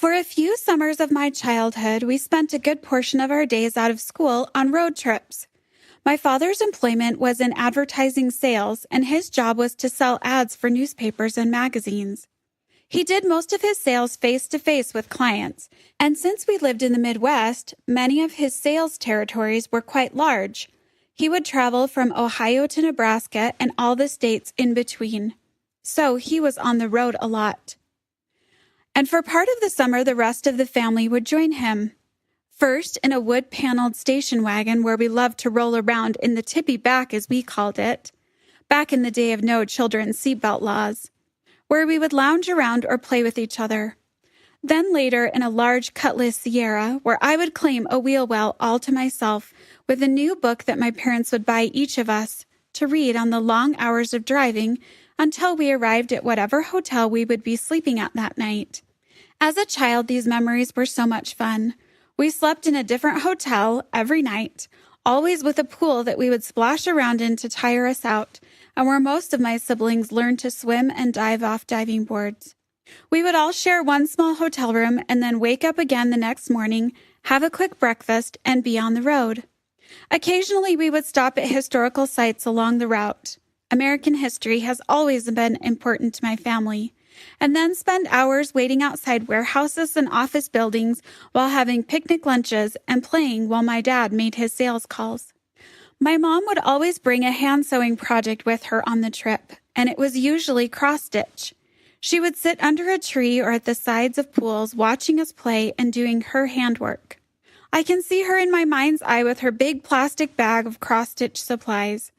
For a few summers of my childhood, we spent a good portion of our days out of school on road trips. My father's employment was in advertising sales, and his job was to sell ads for newspapers and magazines. He did most of his sales face-to-face with clients, and since we lived in the Midwest, many of his sales territories were quite large. He would travel from Ohio to Nebraska and all the states in between. So he was on the road a lot. And for part of the summer, the rest of the family would join him. First, in a wood-paneled station wagon where we loved to roll around in the tippy back, as we called it, back in the day of no children's seatbelt laws, where we would lounge around or play with each other. Then later in a large Cutlass Sierra, where I would claim a wheel well all to myself with a new book that my parents would buy each of us to read on the long hours of driving until we arrived at whatever hotel we would be sleeping at that night. As a child, these memories were so much fun. We slept in a different hotel every night, always with a pool that we would splash around in to tire us out, and where most of my siblings learned to swim and dive off diving boards. We would all share one small hotel room and then wake up again the next morning, have a quick breakfast, and be on the road. Occasionally, we would stop at historical sites along the route. American history has always been important to my family, and then spend hours waiting outside warehouses and office buildings while having picnic lunches and playing while my dad made his sales calls. My mom would always bring a hand-sewing project with her on the trip, and it was usually cross-stitch. She would sit under a tree or at the sides of pools watching us play and doing her handwork. I can see her in my mind's eye with her big plastic bag of cross-stitch supplies,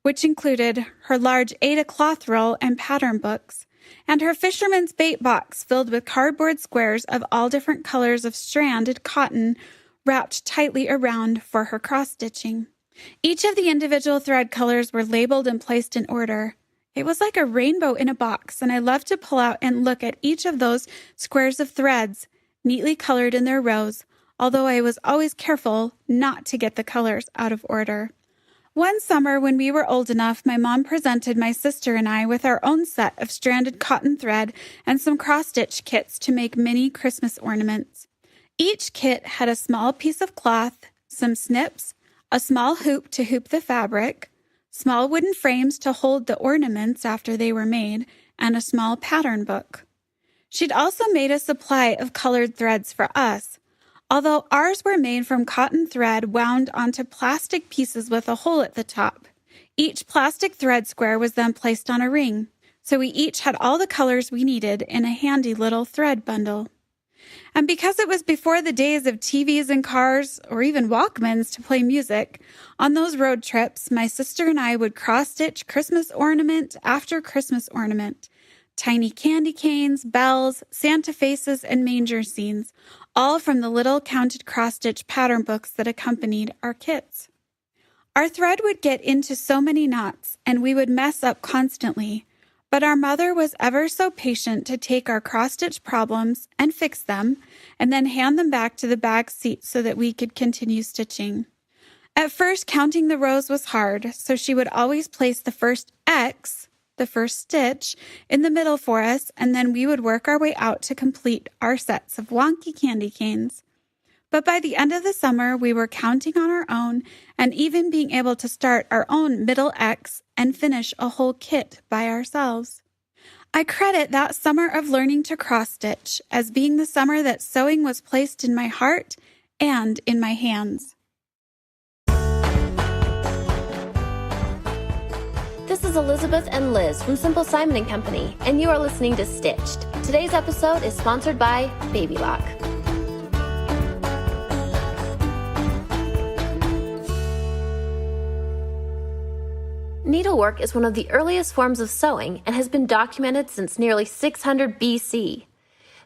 which included her large Aida cloth roll and pattern books, and her fisherman's bait box filled with cardboard squares of all different colors of stranded cotton wrapped tightly around for her cross-stitching. Each of the individual thread colors were labeled and placed in order. It was like a rainbow in a box, and I loved to pull out and look at each of those squares of threads, neatly colored in their rows, although I was always careful not to get the colors out of order. One summer, when we were old enough, my mom presented my sister and I with our own set of stranded cotton thread and some cross-stitch kits to make mini Christmas ornaments. Each kit had a small piece of cloth, some snips, a small hoop to hoop the fabric, small wooden frames to hold the ornaments after they were made, and a small pattern book. She'd also made a supply of colored threads for us, although ours were made from cotton thread wound onto plastic pieces with a hole at the top. Each plastic thread square was then placed on a ring, so we each had all the colors we needed in a handy little thread bundle. And because it was before the days of TVs and cars, or even Walkmans to play music, on those road trips, my sister and I would cross-stitch Christmas ornament after Christmas ornament. Tiny candy canes, bells, Santa faces, and manger scenes, all from the little counted cross-stitch pattern books that accompanied our kits. Our thread would get into so many knots, and we would mess up constantly, but our mother was ever so patient to take our cross-stitch problems and fix them, and then hand them back to the back seat so that we could continue stitching. At first, counting the rows was hard, so she would always place the first X, the first stitch, in the middle for us, and then we would work our way out to complete our sets of wonky candy canes. But by the end of the summer, we were counting on our own and even being able to start our own middle X and finish a whole kit by ourselves. I credit that summer of learning to cross-stitch as being the summer that sewing was placed in my heart and in my hands. This is Elizabeth and Liz from Simple Simon & Company, and you are listening to Stitched. Today's episode is sponsored by Baby Lock. Needlework is one of the earliest forms of sewing and has been documented since nearly 600 BC.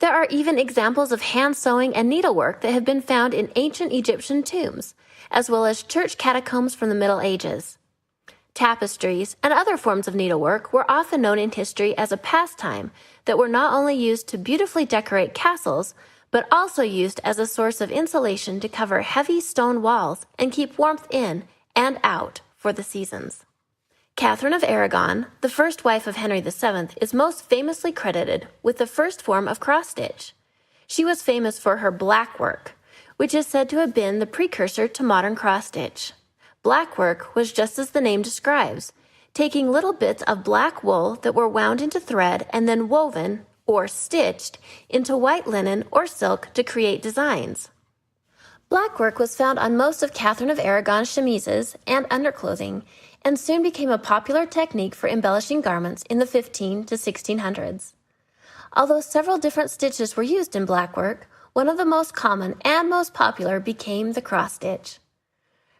There are even examples of hand sewing and needlework that have been found in ancient Egyptian tombs, as well as church catacombs from the Middle Ages. Tapestries and other forms of needlework were often known in history as a pastime that were not only used to beautifully decorate castles, but also used as a source of insulation to cover heavy stone walls and keep warmth in and out for the seasons. Catherine of Aragon, the first wife of Henry VII, is most famously credited with the first form of cross-stitch. She was famous for her black work, which is said to have been the precursor to modern cross-stitch. Black work was just as the name describes, taking little bits of black wool that were wound into thread and then woven, or stitched, into white linen or silk to create designs. Black work was found on most of Catherine of Aragon's chemises and underclothing, and soon became a popular technique for embellishing garments in the 15 to 1600s. Although several different stitches were used in black work, one of the most common and most popular became the cross-stitch.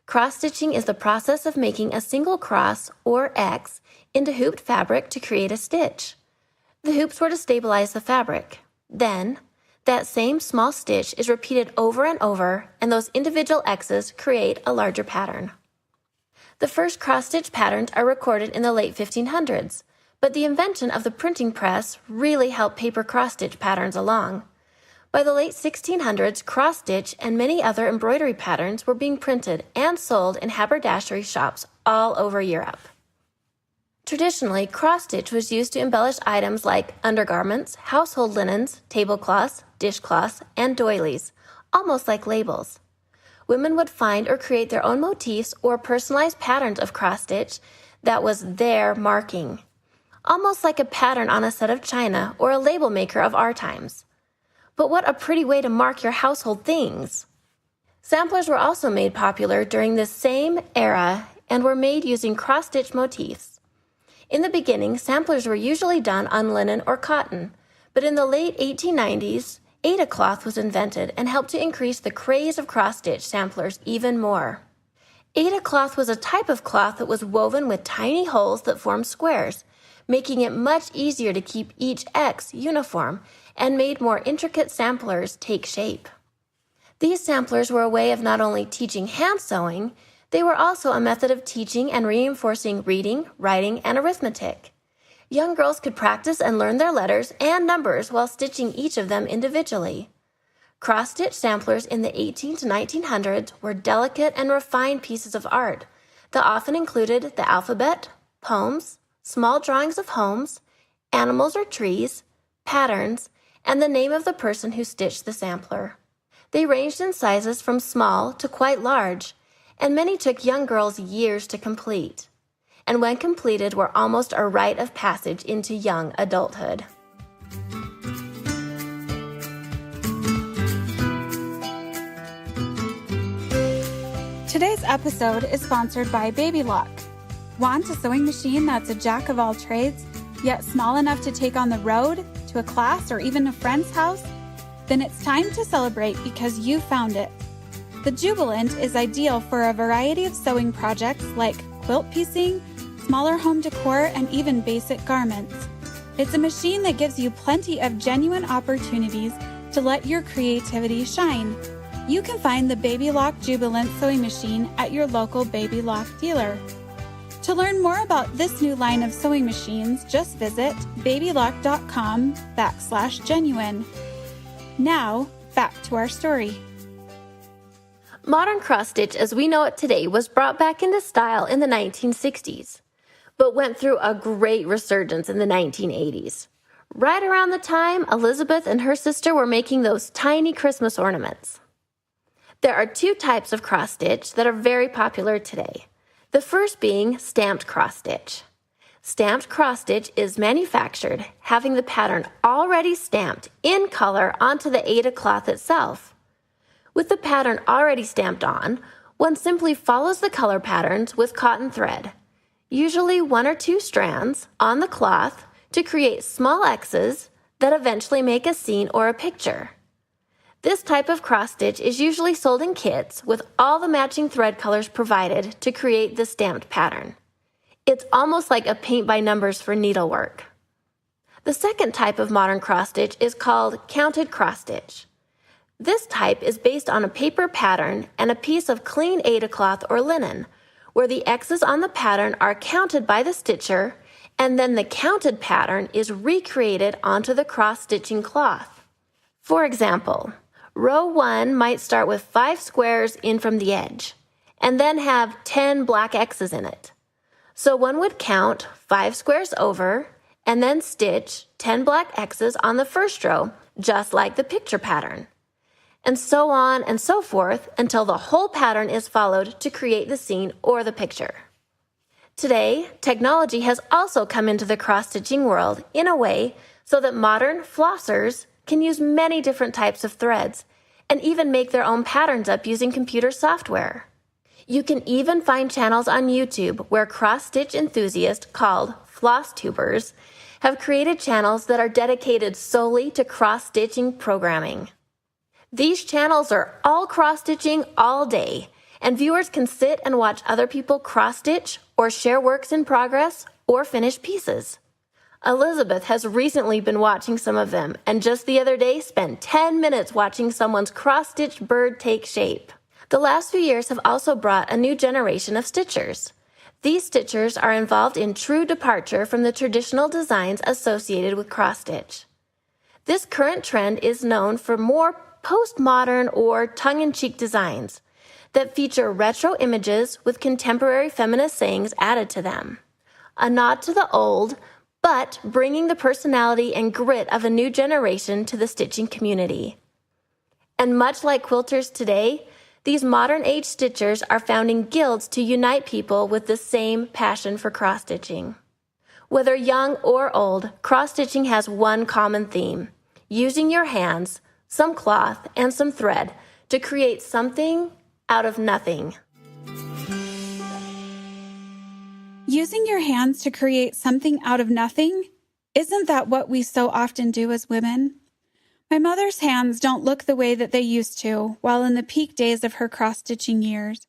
Cross-stitching is the process of making a single cross, or X, into hooped fabric to create a stitch. The hoops were to stabilize the fabric. Then, that same small stitch is repeated over and over, and those individual X's create a larger pattern. The first cross-stitch patterns are recorded in the late 1500s, but the invention of the printing press really helped paper cross-stitch patterns along. By the late 1600s, cross-stitch and many other embroidery patterns were being printed and sold in haberdashery shops all over Europe. Traditionally, cross-stitch was used to embellish items like undergarments, household linens, tablecloths, dishcloths, and doilies, almost like labels. Women would find or create their own motifs or personalized patterns of cross-stitch that was their marking, almost like a pattern on a set of china or a label maker of our times. But what a pretty way to mark your household things! Samplers were also made popular during this same era and were made using cross-stitch motifs. In the beginning, samplers were usually done on linen or cotton, but in the late 1890s, Aida cloth was invented and helped to increase the craze of cross-stitch samplers even more. Aida cloth was a type of cloth that was woven with tiny holes that formed squares, making it much easier to keep each X uniform and made more intricate samplers take shape. These samplers were a way of not only teaching hand sewing, they were also a method of teaching and reinforcing reading, writing, and arithmetic. Young girls could practice and learn their letters and numbers while stitching each of them individually. Cross-stitch samplers in the 18 to 1900s were delicate and refined pieces of art that often included the alphabet, poems, small drawings of homes, animals or trees, patterns, and the name of the person who stitched the sampler. They ranged in sizes from small to quite large, and many took young girls years to complete, and when completed were almost a rite of passage into young adulthood. Today's episode is sponsored by Baby Lock. Want a sewing machine that's a jack of all trades, yet small enough to take on the road, to a class, or even a friend's house? Then it's time to celebrate because you found it. The Jubilant is ideal for a variety of sewing projects like quilt piecing, smaller home decor, and even basic garments. It's a machine that gives you plenty of genuine opportunities to let your creativity shine. You can find the Baby Lock Jubilant sewing machine at your local Baby Lock dealer. To learn more about this new line of sewing machines, just visit babylock.com/genuine. Now, back to our story. Modern cross-stitch as we know it today was brought back into style in the 1960s, but went through a great resurgence in the 1980s. Right around the time Elizabeth and her sister were making those tiny Christmas ornaments. There are two types of cross-stitch that are very popular today. The first being stamped cross-stitch. Stamped cross-stitch is manufactured having the pattern already stamped in color onto the Aida cloth itself. With the pattern already stamped on, one simply follows the color patterns with cotton thread, usually 1 or 2 strands, on the cloth to create small X's that eventually make a scene or a picture. This type of cross-stitch is usually sold in kits with all the matching thread colors provided to create the stamped pattern. It's almost like a paint by numbers for needlework. The second type of modern cross-stitch is called counted cross-stitch. This type is based on a paper pattern and a piece of clean Aida cloth or linen, where the X's on the pattern are counted by the stitcher, and then the counted pattern is recreated onto the cross-stitching cloth. For example, row 1 might start with 5 squares in from the edge, and then have 10 black X's in it. So one would count 5 squares over, and then stitch 10 black X's on the first row just like the picture pattern. And so on and so forth until the whole pattern is followed to create the scene or the picture. Today, technology has also come into the cross-stitching world in a way so that modern flossers can use many different types of threads and even make their own patterns up using computer software. You can even find channels on YouTube where cross-stitch enthusiasts called floss tubers have created channels that are dedicated solely to cross-stitching programming. These channels are all cross-stitching all day, and viewers can sit and watch other people cross-stitch or share works in progress or finished pieces. Elizabeth has recently been watching some of them, and just the other day spent 10 minutes watching someone's cross-stitched bird take shape. The last few years have also brought a new generation of stitchers. These stitchers are involved in true departure from the traditional designs associated with cross-stitch. This current trend is known for more postmodern or tongue-in-cheek designs that feature retro images with contemporary feminist sayings added to them. A nod to the old, but bringing the personality and grit of a new generation to the stitching community. And much like quilters today, these modern-age stitchers are founding guilds to unite people with the same passion for cross-stitching. Whether young or old, cross-stitching has one common theme: using your hands, some cloth, and some thread to create something out of nothing. Using your hands to create something out of nothing? Isn't that what we so often do as women? My mother's hands don't look the way that they used to while in the peak days of her cross-stitching years.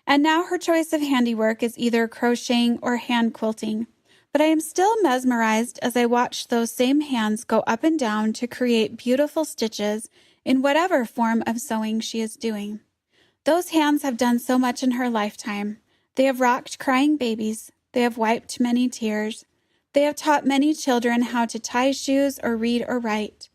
And now her choice of handiwork is either crocheting or hand quilting. But I am still mesmerized as I watch those same hands go up and down to create beautiful stitches in whatever form of sewing she is doing. Those hands have done so much in her lifetime. They have rocked crying babies. They have wiped many tears. They have taught many children how to tie shoes or read or write.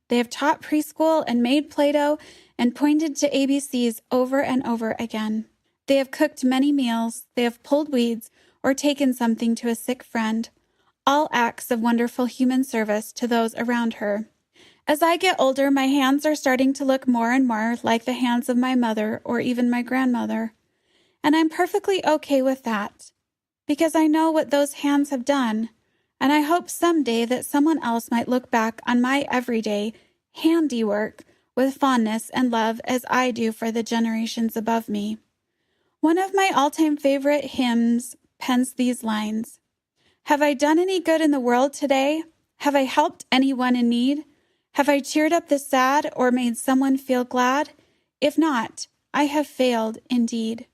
They have taught preschool and made Play-Doh and pointed to ABCs over and over again. They have cooked many meals. They have pulled weeds or taken something to a sick friend, all acts of wonderful human service to those around her. As I get older, my hands are starting to look more and more like the hands of my mother or even my grandmother. And I'm perfectly okay with that, because I know what those hands have done, and I hope someday that someone else might look back on my everyday handiwork with fondness and love as I do for the generations above me. One of my all-time favorite hymns pens these lines: "Have I done any good in the world today? Have I helped anyone in need? Have I cheered up the sad or made someone feel glad? If not, I have failed indeed."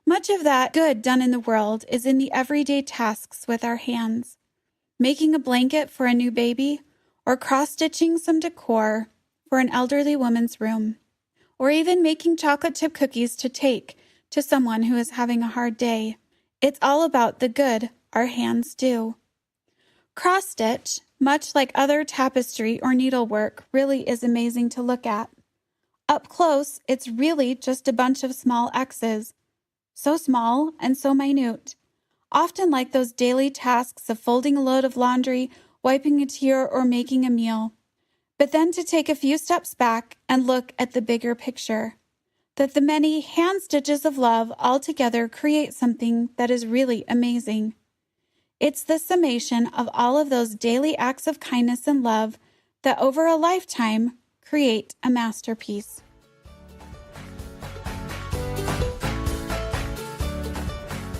Much of that good done in the world is in the everyday tasks with our hands. Making a blanket for a new baby, or cross-stitching some decor for an elderly woman's room, or even making chocolate chip cookies to take to someone who is having a hard day. It's all about the good our hands do. Cross-stitch, much like other tapestry or needlework, really is amazing to look at. Up close, it's really just a bunch of small X's. So small and so minute. Often like those daily tasks of folding a load of laundry, wiping a tear, or making a meal. But then to take a few steps back and look at the bigger picture, that the many hand stitches of love all together create something that is really amazing. It's the summation of all of those daily acts of kindness and love that over a lifetime create a masterpiece.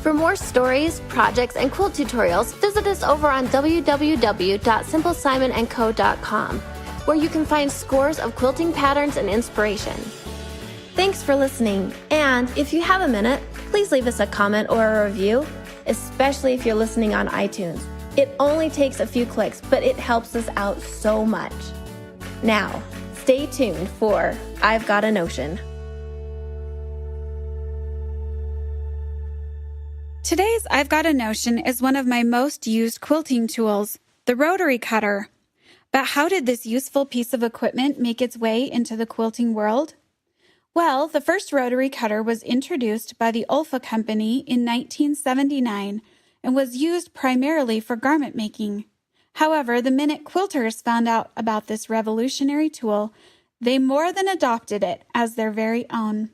For more stories, projects, and quilt tutorials, visit us over on www.simplesimonandco.com, where you can find scores of quilting patterns and inspiration. Thanks for listening, and if you have a minute, please leave us a comment or a review, especially if you're listening on iTunes. It only takes a few clicks, but it helps us out so much. Now, stay tuned for I've Got a Notion. Today's I've Got a Notion is one of my most used quilting tools, the rotary cutter. But how did this useful piece of equipment make its way into the quilting world? Well, the first rotary cutter was introduced by the Olfa Company in 1979 and was used primarily for garment making. However, the minute quilters found out about this revolutionary tool, they more than adopted it as their very own.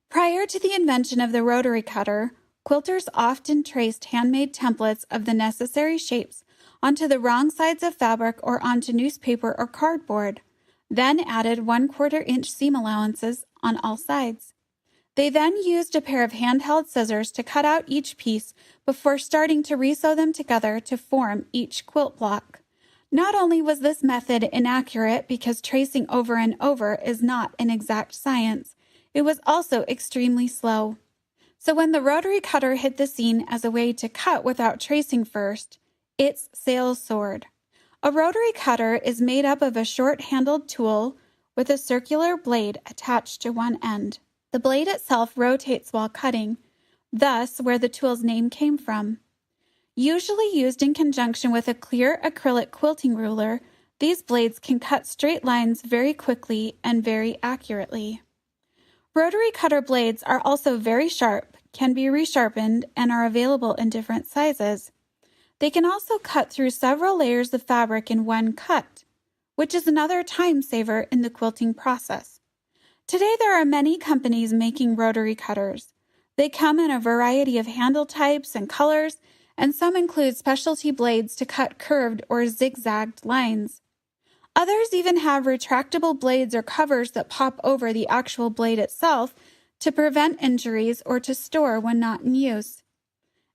Prior to the invention of the rotary cutter, quilters often traced handmade templates of the necessary shapes onto the wrong sides of fabric or onto newspaper or cardboard, then added 1/4 inch seam allowances on all sides. They then used a pair of handheld scissors to cut out each piece before starting to resew them together to form each quilt block. Not only was this method inaccurate because tracing over and over is not an exact science, it was also extremely slow. So when the rotary cutter hit the scene as a way to cut without tracing first, its sales soared. A rotary cutter is made up of a short-handled tool with a circular blade attached to one end. The blade itself rotates while cutting, thus where the tool's name came from. Usually used in conjunction with a clear acrylic quilting ruler, these blades can cut straight lines very quickly and very accurately. Rotary cutter blades are also very sharp, can be resharpened, and are available in different sizes. They can also cut through several layers of fabric in one cut, which is another time saver in the quilting process. Today there are many companies making rotary cutters. They come in a variety of handle types and colors, and some include specialty blades to cut curved or zigzagged lines. Others even have retractable blades or covers that pop over the actual blade itself to prevent injuries or to store when not in use.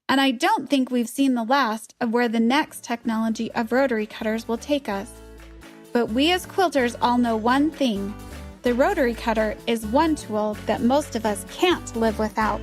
And I don't think we've seen the last of where the next technology of rotary cutters will take us. But we as quilters all know one thing: the rotary cutter is one tool that most of us can't live without.